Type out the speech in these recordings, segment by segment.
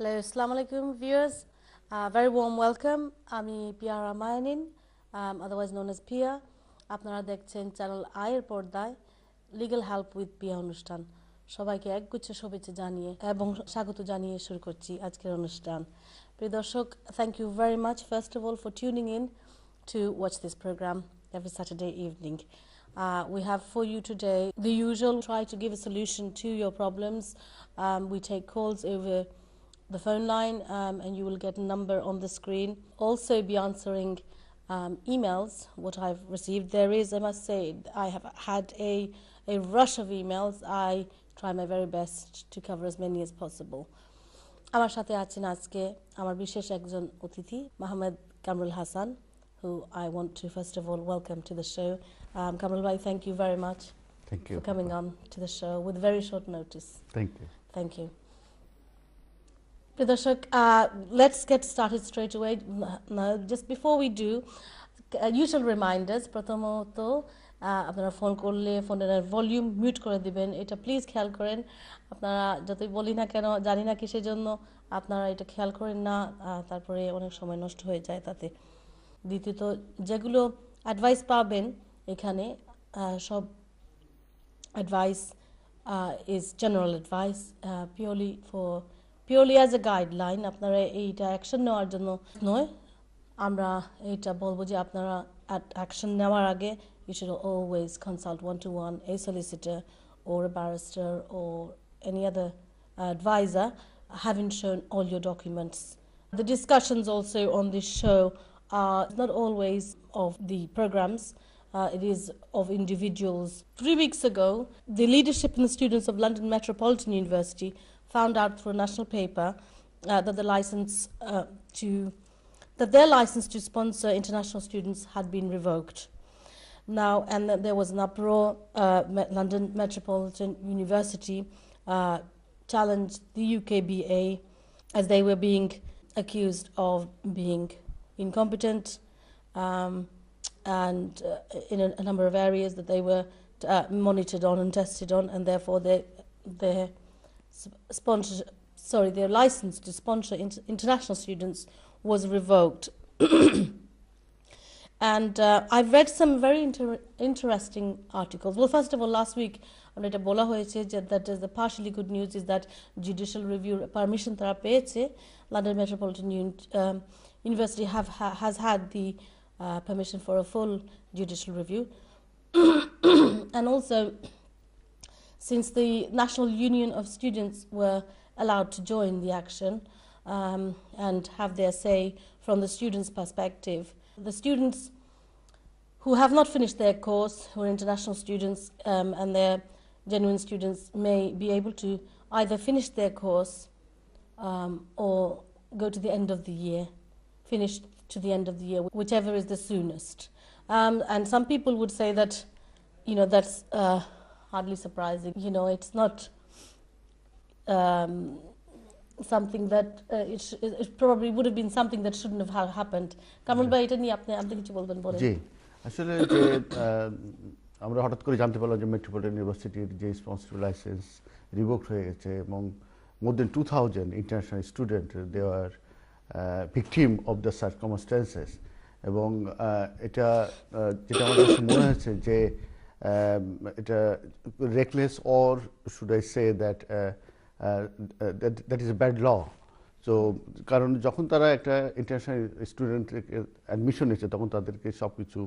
Hello, Assalamu alaikum viewers. Very warm welcome. Ami Piya Mayenin, otherwise known as Piya. আপনারা দেখছেন channel আয়ের পর্দায় legal help with পিয়া অনুষ্ঠান। সবাইকে একগুচ্ছ শুভেচ্ছা জানিয়ে এবং স্বাগত জানিয়ে শুরু করছি আজকের অনুষ্ঠান। প্রিয় দর্শক, thank you very much first of all for tuning in to watch this program every Saturday evening. We have for you today the usual, try to give a solution to your problems. We take calls over the phone line and you will get a number on the screen. Also be answering emails, what I've received. There is, I must say, I have had a rush of emails. I try my very best to cover as many as possible. আমার সাথে আছেন আজকে আমার বিশেষ একজন অতিথি Mohammad Kamrul Hasan, who I want to first of all welcome to the show. Kamrul bhai, thank you very much for coming on to the show with very short notice. Thank you. Let's get started straight away. Now, just before we do, usual reminders. প্রথমত আপনারা phone করলে ফোনের volume mute করে দিবেন, এটা please খেয়াল করেন। আপনারা যতই বলি না কেন, জানি না কিসের জন্য আপনারা এটা খেয়াল করেন না, তারপরে অনেক সময় নষ্ট হয়ে যায় তাতে। দ্বিতীয়ত, যেগুলো অ্যাডভাইস পাবেন এখানে সব advice is general advice, purely as a guideline. আপনারা এইটা অ্যাকশন নেওয়ার জন্য নয়। আমরা এইটা বলবো যে আপনারা অ্যাকশন নেওয়ার আগে you should always consult one-to-one a solicitor or a barrister or any other advisor, having shown all your documents. The discussions also on this show are not always of the programs. It is of individuals. 3 weeks ago, the leadership and the students of London Metropolitan University found out through a national paper that their license to sponsor international students had been revoked. Now, and that there was an uproar. London Metropolitan University challenged the UKBA as they were being accused of being incompetent and in a number of areas that they were monitored on and tested on, and therefore their license to sponsor international students was revoked. And I've read some very interesting articles. Well, first of all, last week, that is the partially good news is that judicial review permission tara peyeche. London Metropolitan University has had the permission for a full judicial review. And also, since the National Union of Students were allowed to join the action and have their say from the students' perspective, the students who have not finished their course, who are international students and they're genuine students, may be able to either finish their course or go to the end of the year, finish to the end of the year, whichever is the soonest. And some people would say that, that's hardly surprising. It's not something that it probably would have been something that shouldn't have happened. Kamrul bhai, এটা নিয়ে আপনি কিছু বলবেন বলেন? জি, আসলে যে আমরা হঠাৎ করে জানতে পারলাম যে মেট্রোপলিটন ইউনিভার্সিটির যে স্পন্সর লাইসেন্স রিভোকড হয়ে গেছে এবং more than 2000 international students they were victim of the circumstances, এবং এটা যেটা আমার কাছে মনে হচ্ছে যে এটা reckless, or should I say that that is a bad law. So কারণ যখন তারা একটা ইন্টারন্যাশনাল স্টুডেন্ট অ্যাডমিশন নিচ্ছে তখন তাদেরকে সব কিছু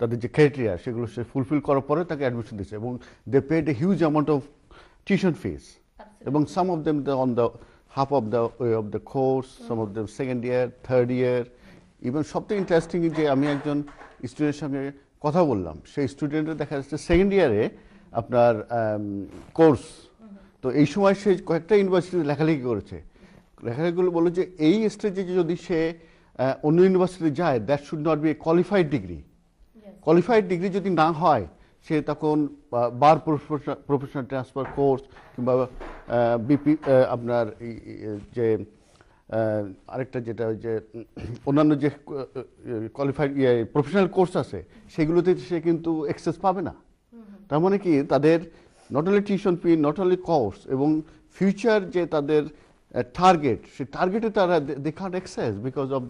তাদের যে ক্রাইটেরিয়া সেগুলো সে ফুলফিল করার পরে তাকে অ্যাডমিশন দিচ্ছে, এবং they paid a huge amount of tuition fees, এবং some of them on the half of the way of the course, some of them second year, third year. Even সবথেকে interesting যে আমি একজন স্টুডেন্টের সঙ্গে কথা বললাম, সেই স্টুডেন্টের দেখা যাচ্ছে সেকেন্ড ইয়ারে আপনার কোর্স, তো এই সময় সে কয়েকটা ইউনিভার্সিটিতে লেখালেখি করেছে। লেখালেখিগুলো বললো যে এই স্টেজে যদি সে অন্য ইউনিভার্সিটিতে যায়, that should not be a qualified degree. Qualified degree যদি না হয়, সে তখন বার প্রফেশনাল ট্রান্সফার কোর্স কিংবা বিপি আপনার যে আরেকটা যেটা যে অন্যান্য যে কোয়ালিফাইড প্রফেশনাল কোর্স আছে সেগুলোতে সে কিন্তু অ্যাক্সেস পাবে না। তার মানে কি, তাদের not only tuition fee, not only course, এবং ফিউচার যে তাদের টার্গেট, সেই টার্গেটে তারা they can't access because of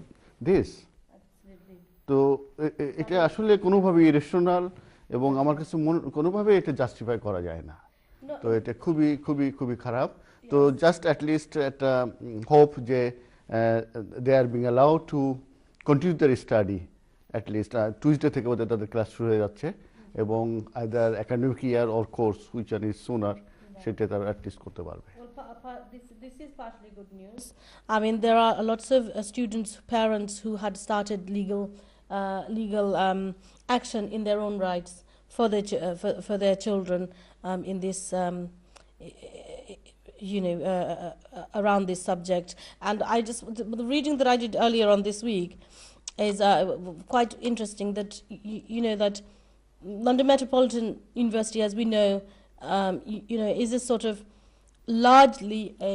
this. তো এটা আসলে কোনোভাবেই ইরেশনাল এবং আমার কাছে কোনোভাবে এটা জাস্টিফাই করা যায় না। তো এটা খুবই খুবই খুবই খারাপ। তো জাস্ট অ্যাটলিস্ট একটা হোপ যে they are being allowed to continue their study, at least Tuesday থেকে ওদের তাদের ক্লাস শুরু হয়ে যাচ্ছে এবং either academic year or course which one is sooner সেটা তারা অ্যাটলিস্ট করতে পারবে। This is partially good news. I mean, there are lots of students, parents who had started legal action in their own rights for their children in this, around this subject. And the reading that I did earlier on this week is quite interesting. That that London Metropolitan University, as we know, is a sort of largely a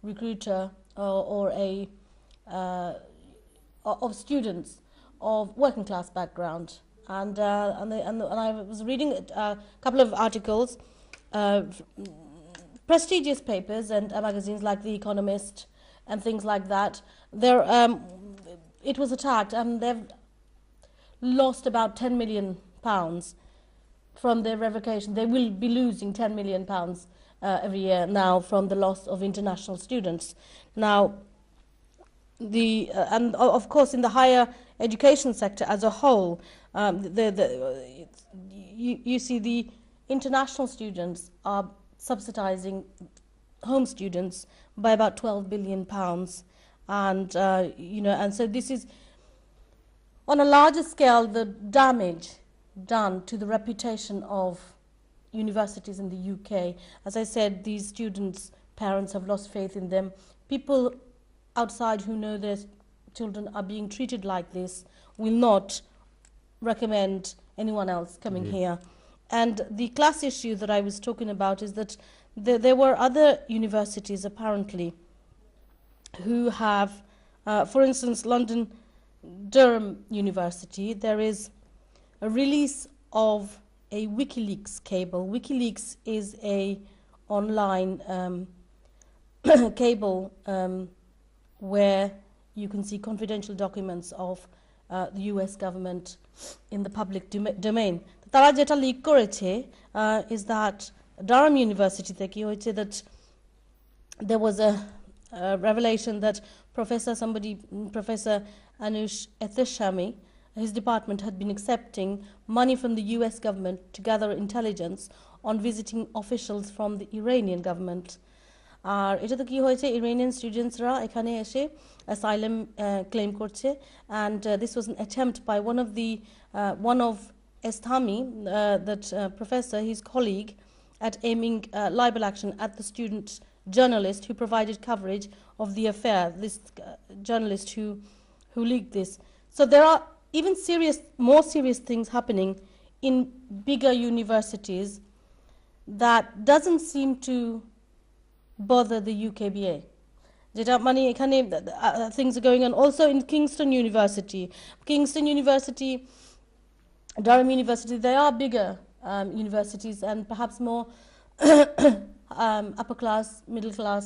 recruiter or a of students of working class background, and I was reading a couple of articles, prestigious papers and magazines like The Economist and things like that. It was attacked, and they've lost about £10 million from their revocation. They will be losing £10 million every year now from the loss of international students. Now, and of course in the higher education sector as a whole, you see the international students are subsidizing home students by about £12 billion, and and so this is on a larger scale the damage done to the reputation of universities in the UK. As I said, these students' parents have lost faith in them. People outside who know their children are being treated like this will not recommend anyone else coming here. And the class issue that I was talking about is that there were other universities apparently who have, for instance, London Durham University, there is a release of a WikiLeaks cable. WikiLeaks is a online cable where you can see confidential documents of the US government in the public domain. Tara jeta leak koreche is that Durham University থেকে হয়েছে that there was a revelation that Professor Anush Etheshami, his department had been accepting money from the US government to gather intelligence on visiting officials from the Iranian government. আর এটা তো কি হয়েছে, Iranian স্টুডেন্টসরা এখানে এসে asylum claim করছে, and this was an attempt by one of Esthami, that professor, his colleague, at aiming libel action at the student journalist who provided coverage of the affair, this journalist who leaked this. So there are even more serious things happening in bigger universities that doesn't seem to bother the UKBA. Things are going on also in Kingston University, Durham University. They are bigger universities and perhaps more upper class, middle class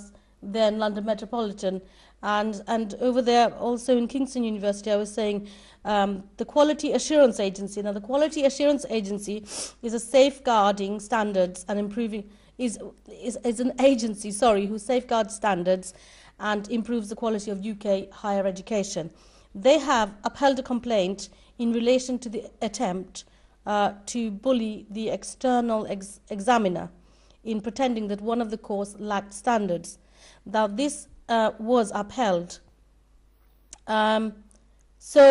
than London Metropolitan. And over there also in Kingston University, I was saying the Quality Assurance Agency. Now the Quality Assurance Agency is a safeguarding standards and improving, is an agency, who safeguards standards and improves the quality of UK higher education. They have upheld a complaint in relation to the attempt to bully the external examiner in pretending that one of the course lacked standards. Now this was upheld. So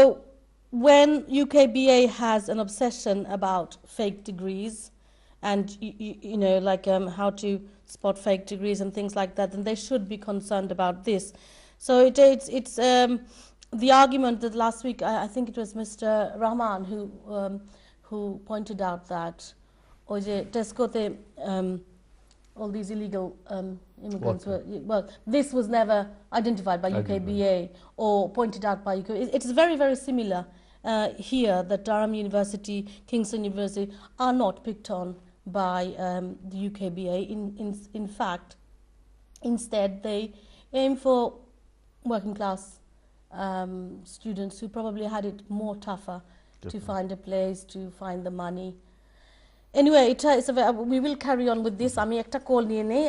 when UKBA has an obsession about fake degrees and how to spot fake degrees and things like that, then they should be concerned about this. So it's the argument that last week I think it was Mr. Rahman who pointed out that Tescote all these illegal immigrants were, this was never identified by UKBA or pointed out by UKBA. It's very, very similar here, that Durham University, Kingston University are not picked on by the UKBA. In fact, Instead, they aim for working class students who probably had it more tougher to find a place, to find the money. Anyway, we will carry on with this. আমি একটা call নিয়ে নেই,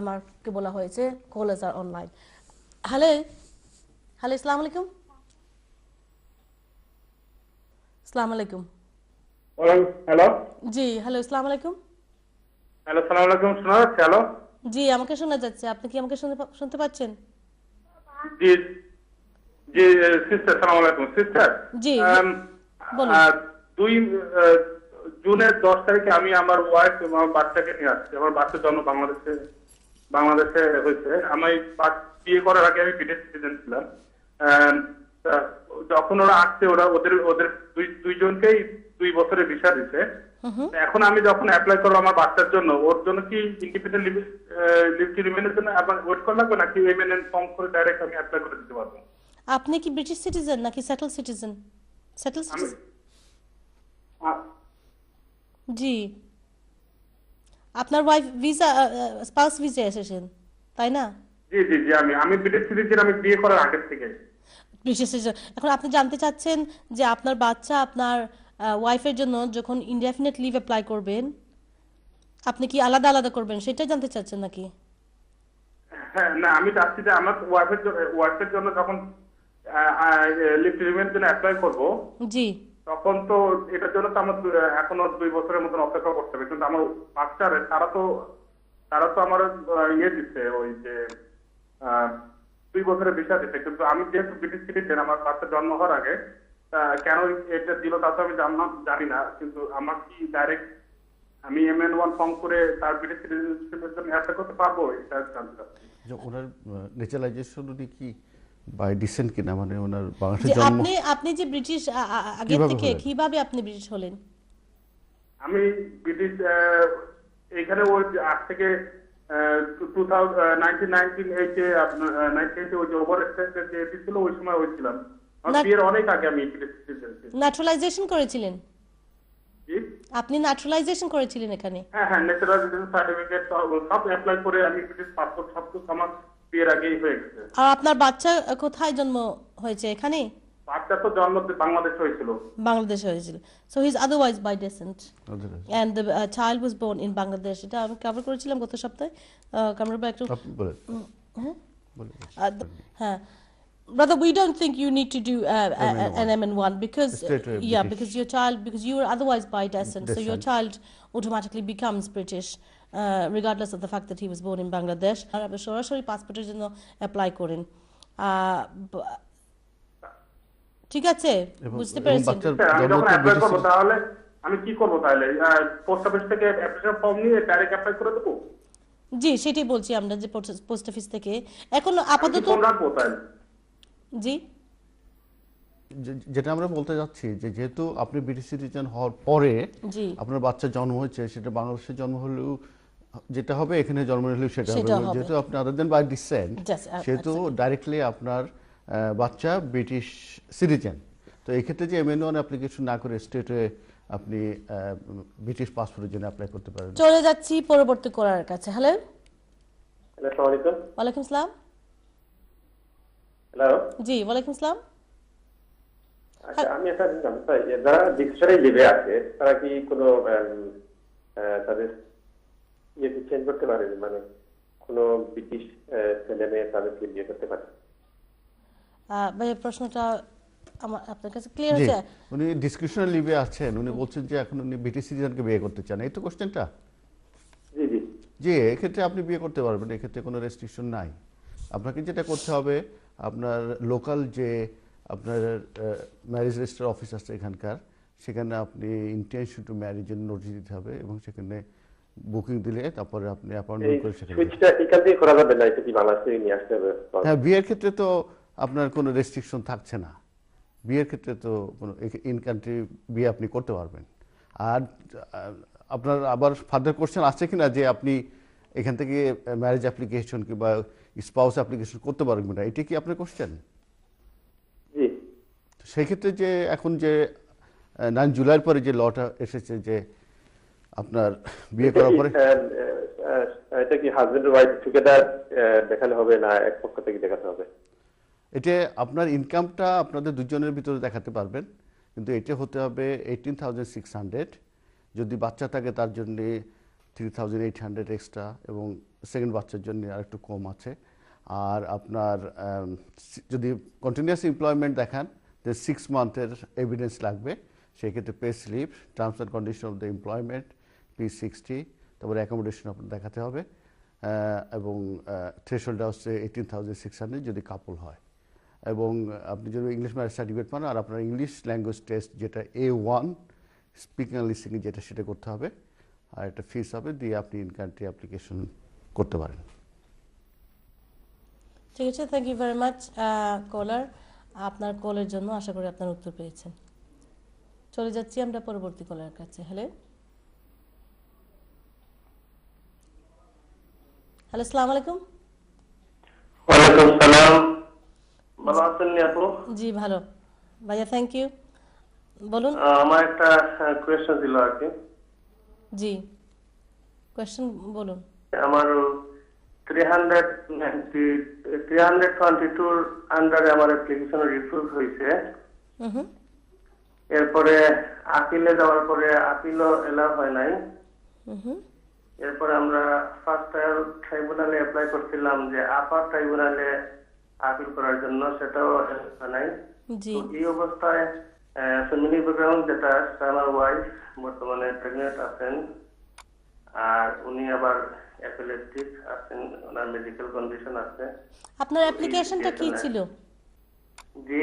আমাকে বলা হয়েছে callers are online. Hello, আসসালামু আলাইকুম। আসসালামু আলাইকুম। হ্যালো জি, হ্যালো, আসসালামু আলাইকুম। হ্যালো সালাম আলাইকুম, শোনা যাচ্ছে? হ্যালো জি, আমাকে শোনা যাচ্ছে, আপনি কি আমাকে শুনতে পাচ্ছেন? জি জি সিস্টার, সালাম আলাইকুম সিস্টার। জি, বলুন। 2 জুনের 10 তারিখে আমি আমার ওয়াইফ এবং আমার বাচ্চাকে নিয়ে আসছি। আমার বাচ্চার জন্ম বাংলাদেশে হয়েছে। আমি বিয়ে করার আগে আমি ব্রিটিশ সিটিজেন ছিলাম। যখন ওরা আসছে, ওদের দুইজনকেই 2 বছরের ভিসা দিচ্ছে। এখন আমি যখন অ্যাপ্লাই করবো আমার বাচ্চার জন্য, ওর জন্য কি ইন্ডিপেন্ডেন্ট লিভ টু রিমেইনের জন্য আবার ওয়েট করা লাগবে, নাকি এমএনএন ফর্ম করে ডাইরেক্ট আমি অ্যাপ্লাই করে দিতে পারবো? আপনি কি ব্রিটিশ সিটিজেন নাকি সেটেল সিটিজেন? Settle citizen. জি, আপনার ওয়াইফ ভিসা, স্পাউস ভিসা এসেছেন, তাই না? জি জি জি আমি ব্রিটিশ সিটিজেন, আমি বিয়ে করার আগে থেকে ব্রিটিশ সিটিজেন। এখন আপনি জানতে চাচ্ছেন যে আপনার বাচ্চা আপনার ওয়াইফের জন্য যখন ইনডেফিনিট লিভ অ্যাপ্লাই করবেন, আপনি কি আলাদা আলাদা করবেন সেটা জানতে চাচ্ছেন নাকি? হ্যাঁ, না, আমি চাচ্ছি যে আমার ওয়াইফের জন্য যখন লিভ টু রিমেইনের জন্য অ্যাপ্লাই করব, জি, তখন তো এটার জন্য তো আমার এখনো 2 বছরের মতন অপেক্ষা করতে হবে। কিন্তু আমার বাচ্চারে তারা তো আমার ইয়ে দিচ্ছে, ওই যে 2 বছরের ভিসা দিচ্ছে। কিন্তু আমি যেহেতু ব্রিটিশ সিটিজেন, আমার বাচ্চা জন্ম হওয়ার আগে কেন এটা দিল তা তো আমি জানি না। কিন্তু আমার কি ডাইরেক্ট আমি MN1 ফর্ম করে তার ব্রিটিশ সিটিজেনশিপের জন্য অ্যাপ্লাই করতে পারবো, এটা জানতে চাচ্ছি। ওনার ন্যাচারালাইজেশন উনি কি বাই ডিসেন্ট কিনা, মানে ওনার বাংলাদেশে জন্ম? আপনি যে ব্রিটিশ আগে থেকে, কিভাবে আপনি ব্রিটিশ হলেন? আমি ব্রিটিশ এখানে ওই আজ থেকে 1998 আপনার 98 ওই যে ওভার এক্সটেন্ডেড যে এটি ছিল, ওই সময় হয়েছিলাম। আমার বিয়ের অনেক আগে আমি ব্রিটিশ সিটিজেন। ন্যাচারালাইজেশন করেছিলেন? জি, আপনি ন্যাচারালাইজেশন করেছিলেন এখানে? হ্যাঁ, ন্যাচারালাইজেশন সার্টিফিকেট সব অ্যাপ্লাই করে আমি ব্রিটিশ পাসপোর্ট সব কিছু আমার বিয়ের আগেই হয়ে গেছে। আর আপনার বাচ্চা কোথায় জন্ম হয়েছে? এখানে? বাচ্চা তো জন্ম বাংলাদেশে হয়েছিল। বাংলাদেশে হয়েছিল। So he is otherwise by descent and the child was born in Bangladesh. এটা আমি কভার করেছিলাম গত সপ্তাহে। কামরুবা একটু হ্যাঁ, brother, we don't think you need to do an MN1 because because you were otherwise by descent, so your child automatically becomes British regardless of the fact that he was born in Bangladesh. আর আপনি সরাসরি পাসপোর্টের জন্য apply করেন, ঠিক আছে? বুঝতে পেরেছেন? আমি যখন অ্যাপ্লাই করব, তাহলে আমি কি করব? তাহলে পোস্ট অফিস থেকে অ্যাপ্লিকেশন ফর্ম নিয়ে ডাইরেক্ট অ্যাপ্লাই করে দেব? জি, সেটাই বলছি আমরা, যে পোস্ট অফিস থেকে এখন আপাতত ফোন রাখবো তাহলে। জি, যেটা আমরা বলতে যাচ্ছি যে যেহেতু আপনি ব্রিটিশ সিটিজেন হওয়ার পরে আপনার বাচ্চা জন্ম হয়েছে, সেটা বাংলাদেশে জন্ম হলেও যেটা হবে, এখানে জন্ম হলেও সেটা হবে। যেহেতু আপনি আদার দেন বাই ডিসেন্ট, সেহেতু ডাইরেক্টলি আপনার বাচ্চা ব্রিটিশ সিটিজেন। তো এই ক্ষেত্রে যে MN1 অ্যাপ্লিকেশন না করে স্টেটে আপনি ব্রিটিশ পাসপোর্টের জন্য অ্যাপ্লাই করতে পারেন। চলে যাচ্ছি পরবর্তী করার কাছে। হ্যালো, আসসালামু আলাইকুম। ওয়ালাইকুম আসসালাম। হ্যালো, জি, ওয়ালাইকুম আসসালাম। আচ্ছা, আমি একটা জানতে চাই, যারা ডিকশনারি লিভে আছে তারা কি কোনো তাদের ইয়ে চেঞ্জ করতে পারে, মানে কোনো ব্রিটিশ ছেলে মেয়ে তাদেরকে বিয়ে করতে পারে? ভাই, প্রশ্নটা আমার আপনার কাছে ক্লিয়ার হচ্ছে? উনি ডিসক্রিপশনাল লিভে আছেন, উনি বলছেন যে এখন উনি ব্রিটিশ সিটিজেনকে বিয়ে করতে চান, এই তো কোশ্চেনটা? জি জি জি, এক্ষেত্রে আপনি বিয়ে করতে পারবেন, এক্ষেত্রে কোনো রেস্ট্রিকশন নাই। আপনাকে যেটা করতে হবে, আপনার লোকাল যে আপনার ম্যারেজ রেজিস্টার অফিস আছে এখানকার, সেখানে আপনি ইন্টেনশন টু ম্যারেজের নোটিশ দিতে হবে এবং সেখানে বুকিং দিলে তারপরে আপনি অ্যাপয়েন্টমেন্ট করে সেখানে সুইচটা এখান থেকে করা যাবে না, এটা কি বাংলাদেশে নিয়ে আসতে হবে? হ্যাঁ, বিয়ের ক্ষেত্রে তো আপনার কোনো রেস্ট্রিকশন থাকছে না। বিয়ের ক্ষেত্রে তো কোনো ইন কান্ট্রি বিয়ে আপনি করতে পারবেন। আর আপনার আবার ফার্দার কোশ্চেন আছে কিনা যে আপনি এখান থেকে ম্যারেজ অ্যাপ্লিকেশন কিংবা স্পাউস অ্যাপ্লিকেশন করতে পারবেন না, এটা কি আপনার কোশ্চেন? জি, সেই ক্ষেত্রে যে এখন যে 9 জুলাইয়ের পরে যে লটা এসেছে যে আপনার বিয়ে করার পরে এটা কি হাজবেন্ড ওয়াইফ টুগেদার দেখালে হবে না এক পক্ষ থেকে দেখাতে হবে? এটা আপনার ইনকামটা আপনাদের দুজনের ভিতরে দেখাতে পারবেন, কিন্তু এটা হতে হবে 18,600। যদি বাচ্চা থাকে তার জন্য 3,800 এক্সট্রা, এবং সেকেন্ড বাচ্চার জন্য আর একটু কম আছে। আর আপনার যদি কন্টিনিউয়াস এমপ্লয়মেন্ট দেখান, 6 মান্থের এভিডেন্স লাগবে। সেক্ষেত্রে pay slip, terms and condition of the employment, P60, তারপরে অ্যাকোমোডেশন আপনার দেখাতে হবে, এবং থ্রেশহোল্ডটা হচ্ছে 18,600 যদি কাপল হয়। এবং আপনি যদি ইংলিশ ম্যারেজ সার্টিফিকেট পান, আর আপনার ইংলিশ ল্যাঙ্গুয়েজ টেস্ট যেটা A1 স্পিকিং অ্যান্ড লিসনিং যেটা, সেটা করতে হবে, আর একটা ফিস হবে, দিয়ে আপনি ইন কান্ট্রি অ্যাপ্লিকেশন করতে পারেন। ঠিক আছে, থ্যাংক ইউ ভেরি মাচ কলার। আপনার কলের জন্য আশা করি আপনার উত্তর পেয়েছেন। চলে যাচ্ছি আমরা পরবর্তী কলার কাছে। হ্যালো, আসসালামু আলাইকুম। ওয়ালাইকুম সালাম। ভালো আছেন আপু? জি ভালো ভাইয়া, থ্যাংক ইউ। বলুন। আমার একটা কোয়েশ্চেন ছিল আর কি। জি, কোয়েশ্চেন বলুন। আমার 322 আন্ডারে আমার অ্যাপ্লিকেশন রিফিউজ হয়েছে। এরপরে আপিলে যাওয়ার পরে আপিলও এলাও হয় নাই। এরপরে আমরা ফার্স্ট ট্রাইব্যুনালে অ্যাপ্লাই করছিলাম যে আপার ট্রাইব্যুনালে আপিল করার জন্য, সেটাও হয় নাই। এই অবস্থায় ফ্যামিলি ব্যাকগ্রাউন্ড যেটা, আমার ওয়াইফ বর্তমানে প্রেগনেন্ট আছেন, আর উনি আবার অ্যাপিলেপটিক আছেন, ওনার মেডিকেল কন্ডিশন আছে। আপনার অ্যাপ্লিকেশনটা কি ছিল? জি,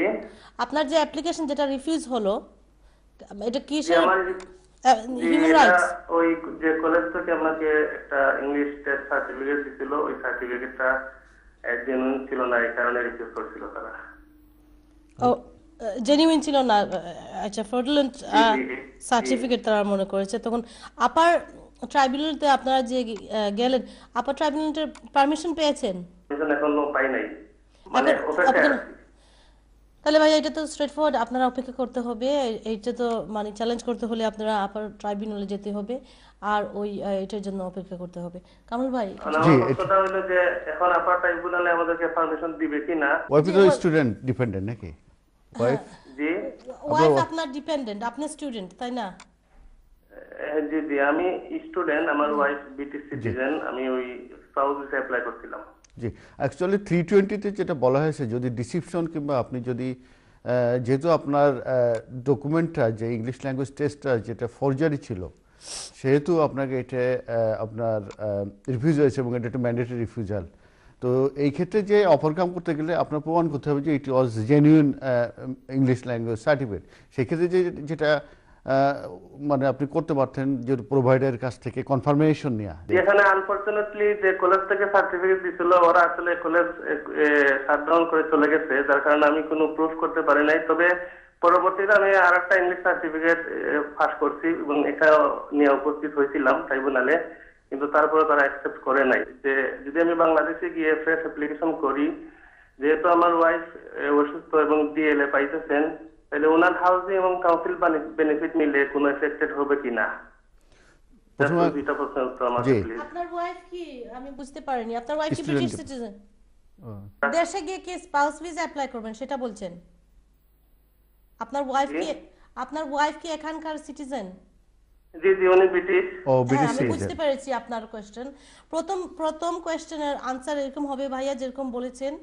আপনার যে অ্যাপ্লিকেশন যেটা রিফিউজ হলো, এটা কি? Human rights. ওই যে কলেজ থেকে আমাকে একটা ইংলিশ টেস্ট সার্টিফিকেট দিছিল, ওই সার্টিফিকেটটা জেনুইন ছিল না, এই কারণে রিফিউজ করছিল তারা। ও, জেনুইন ছিল না, আচ্ছা, ফ্রডুলেন্ট সার্টিফিকেট তারা মনে করেছে। তখন আপার ট্রাইব্যুনালতে আপনারা যে গেলেন, আপার ট্রাইব্যুনালের পারমিশন পেয়েছেন? এখনো পাই নাই, মানে তাহলে ভাই এটা তো স্ট্রেট ফরওয়ার্ড, আপনারা অপেক্ষা করতে হবে। এইটা তো মানে চ্যালেঞ্জ করতে হলে আপনারা আপার ট্রাইব্যুনালে যেতে হবে, আর ওই এটার জন্য অপেক্ষা করতে হবে। কামরুল ভাই, জি, কথাটা হলো যে এখন আপার ট্রাইব্যুনালে আমাদেরকে পারমিশন দিবে কিনা? ওয়াইফ তো স্টুডেন্ট ডিপেন্ডেন্ট নাকি? ওয়াইফ, জি, ওয়াইফ আপনার ডিপেন্ডেন্ট, আপনি স্টুডেন্ট, তাই না? জি জি, আমি স্টুডেন্ট, আমার ওয়াইফ ব্রিটিশ সিটিজেন, আমি ওই স্পাউস ভিসা অ্যাপ্লাই করছিলাম। জি, অ্যাকচুয়ালি 320-তে যেটা বলা হয়েছে, যদি ডিসিপশন কিংবা আপনি যদি যেহেতু আপনার ডকুমেন্টটা যে ইংলিশ ল্যাঙ্গুয়েজ টেস্টটা যেটা ফরজারি ছিল, সেহেতু আপনাকে এটা আপনার রিফিউজ হয়েছে, এবং এটা একটা ম্যান্ডেটরি রিফিউজাল। তো এই ক্ষেত্রে যে ওভারকাম করতে গেলে আপনার প্রমাণ করতে হবে যে ইট ওয়াজ জেনুইন ইংলিশ ল্যাঙ্গুয়েজ সার্টিফিকেট। সেক্ষেত্রে যেটা মানে আপনি করতে পারতেন যে প্রোভাইডারের কাছ থেকে কনফার্মেশন নেওয়া। এখানে আনফরচুনেটলি যে কলেজ থেকে সার্টিফিকেট দিছিল, ওরা আসলে কলেজ শাটডাউন করে চলে গেছে, যার কারণে আমি কোনো প্রুফ করতে পারি নাই। তবে পরবর্তীতে আমি আরেকটা ইংলিশ সার্টিফিকেট পাস করছি, এবং এটা নিয়ে উপস্থিত হয়েছিলাম ট্রাইব্যুনালে, কিন্তু তারপরে তারা অ্যাকসেপ্ট করে নাই। যে যদি আমি বাংলাদেশে গিয়ে ফ্রেশ অ্যাপ্লিকেশন করি, যেহেতু আমার ওয়াইফ অসুস্থ এবং ডিএলএ পাইতেছেন, তাহলে ওনার হাউজিং এবং কাউন্সিল বেনিফিট মিলে কোনো এফেক্টেড হবে কিনা? আপনার ওয়াইফ কি, আমি বুঝতে পারিনি, আপনার ওয়াইফ কি ব্রিটিশ সিটিজেন? দেশে গিয়ে কি স্পাউস ভিসা অ্যাপ্লাই করবেন সেটা বলছেন? আপনার ওয়াইফ কি এখানকার সিটিজেন? জি জি, উনি ব্রিটিশ। আমি বুঝতে পেরেছি আপনার কোশ্চেন। প্রথম কোশ্চেনের আনসার এরকম হবে ভাইয়া, যেরকম বলেছেন।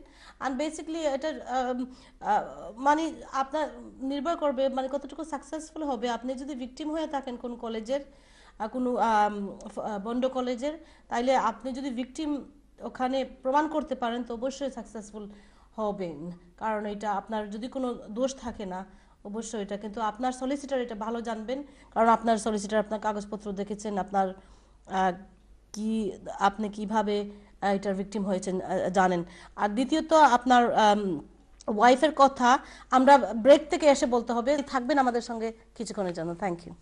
আর বেসিক্যালি এটা মানে আপনার নির্ভর করবে মানে কতটুকু সাকসেসফুল হবে। আপনি যদি ভিকটিম হয়ে থাকেন কোন কলেজের, কোনো বন্ড কলেজের, তাইলে আপনি যদি ভিকটিম ওখানে প্রমাণ করতে পারেন তো অবশ্যই সাকসেসফুল হবেন, কারণ এটা আপনার যদি কোনো দোষ থাকে না অবশ্যই এটা। কিন্তু আপনার সলিসিটার এটা ভালো জানবেন, কারণ আপনার সলিসিটার আপনার কাগজপত্র দেখেছেন, আপনার আপনি কিভাবে এটার ভিকটিম হয়েছেন জানেন। আর দ্বিতীয়ত আপনার ওয়াইফের কথা আমরা ব্রেক থেকে এসে বলতে হবে। থাকবেন আমাদের সঙ্গে কিছুক্ষণের জন্য। Thank you.